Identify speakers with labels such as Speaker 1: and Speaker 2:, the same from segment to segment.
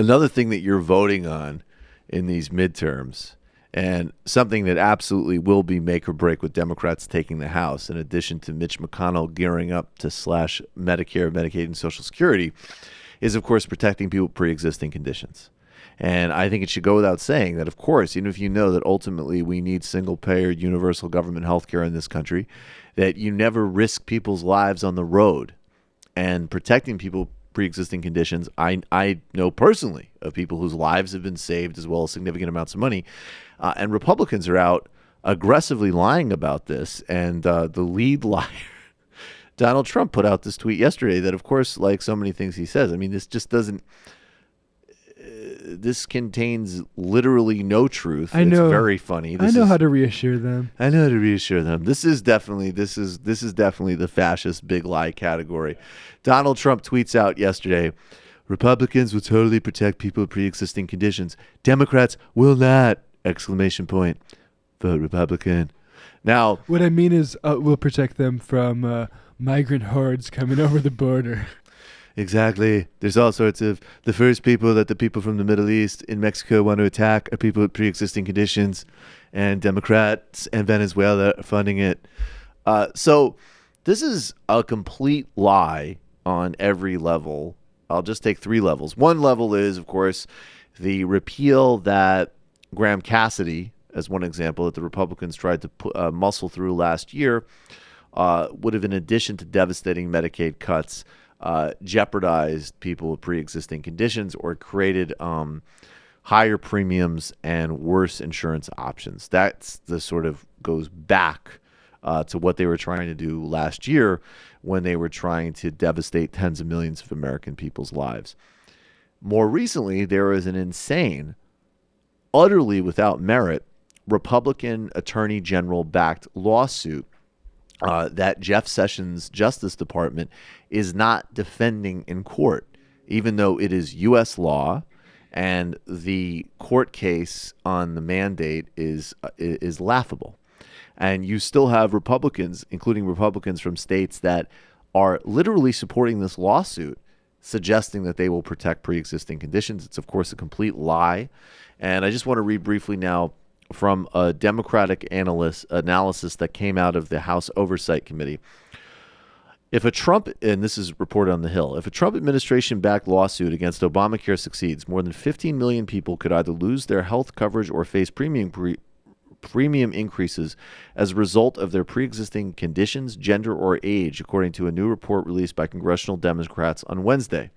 Speaker 1: Another thing that you're voting on in these midterms, and something that absolutely will be make or break with Democrats taking the House, in addition to Mitch McConnell gearing up to slash Medicare, Medicaid, and Social Security, is, of course, protecting people with pre-existing conditions. And I think it should go without saying that, of course, even if you know that ultimately we need single-payer universal government health care in this country, that you never risk people's lives on the road. And protecting people with pre-existing conditions, I know personally of people whose lives have been saved as well as significant amounts of money. And Republicans are out aggressively lying about this. And the lead liar, Donald Trump, put out this tweet yesterday that, of course, like so many things he says, I mean, this just doesn't. This contains literally no truth.
Speaker 2: I know.
Speaker 1: It's very funny.
Speaker 2: I know how to reassure them.
Speaker 1: I know how to reassure them. This is definitely the fascist big lie category. Donald Trump tweets out yesterday, Republicans will totally protect people with pre-existing conditions. Democrats will not! Exclamation point. Vote Republican. Now,
Speaker 2: what I mean is we'll protect them from migrant hordes coming over the border.
Speaker 1: Exactly. There's all sorts of the first people that the people from the Middle East in Mexico want to attack are people with pre-existing conditions, and Democrats and Venezuela are funding it. So this is a complete lie on every level. I'll just take 3 levels. One level is, of course, the repeal that Graham Cassidy, as one example, that the Republicans tried to muscle through last year, would have, in addition to devastating Medicaid cuts, jeopardized people with pre-existing conditions or created higher premiums and worse insurance options. That's the sort of goes back to what they were trying to do last year when they were trying to devastate tens of millions of American people's lives. More recently, there was an insane, utterly without merit, Republican Attorney General-backed lawsuit that Jeff Sessions' Justice Department is not defending in court, even though it is U.S. law, and the court case on the mandate is laughable. And you still have Republicans, including Republicans from states that are literally supporting this lawsuit, suggesting that they will protect pre-existing conditions. It's, of course, a complete lie. And I just want to read briefly now from a Democratic analysis that came out of the House Oversight Committee. If a Trump, and this is reported on The Hill, if a Trump administration-backed lawsuit against Obamacare succeeds, more than 15 million people could either lose their health coverage or face premium increases as a result of their pre-existing conditions, gender, or age, according to a new report released by congressional Democrats on Wednesday.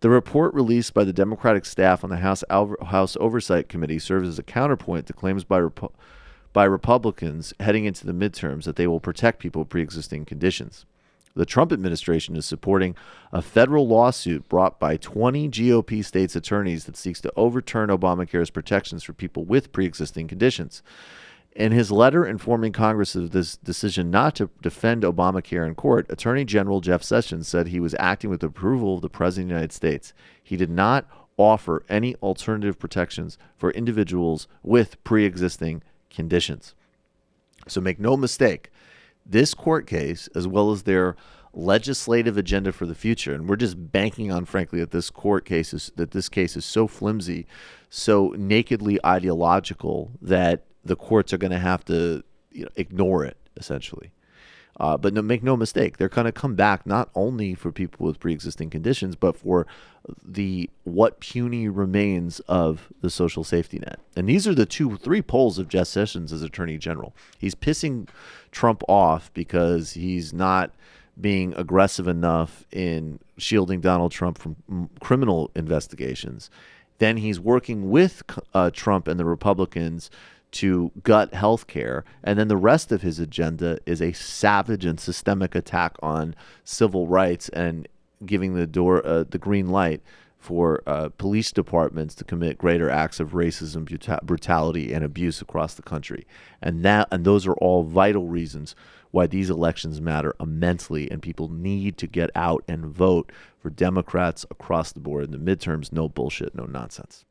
Speaker 1: The report released by the Democratic staff on the House Oversight Committee serves as a counterpoint to claims by Republicans heading into the midterms that they will protect people with pre-existing conditions. The Trump administration is supporting a federal lawsuit brought by 20 GOP states' attorneys that seeks to overturn Obamacare's protections for people with pre-existing conditions. In his letter informing Congress of this decision not to defend Obamacare in court, Attorney General Jeff Sessions said he was acting with the approval of the President of the United States. He did not offer any alternative protections for individuals with pre-existing conditions. So make no mistake, this court case, as well as their legislative agenda for the future, and we're just banking on, frankly, that this case is so flimsy, so nakedly ideological that the courts are going to have to ignore it, essentially. But make no mistake, they're going to come back not only for people with pre-existing conditions, but for what puny remains of the social safety net. And these are the 3 polls of Jeff Sessions as Attorney General. He's pissing Trump off because he's not being aggressive enough in shielding Donald Trump from criminal investigations. Then he's working with Trump and the Republicans to gut health care, and then the rest of his agenda is a savage and systemic attack on civil rights and giving the green light for police departments to commit greater acts of racism, brutality, and abuse across the country. And those are all vital reasons why these elections matter immensely, and people need to get out and vote for Democrats across the board in the midterms. No bullshit, no nonsense.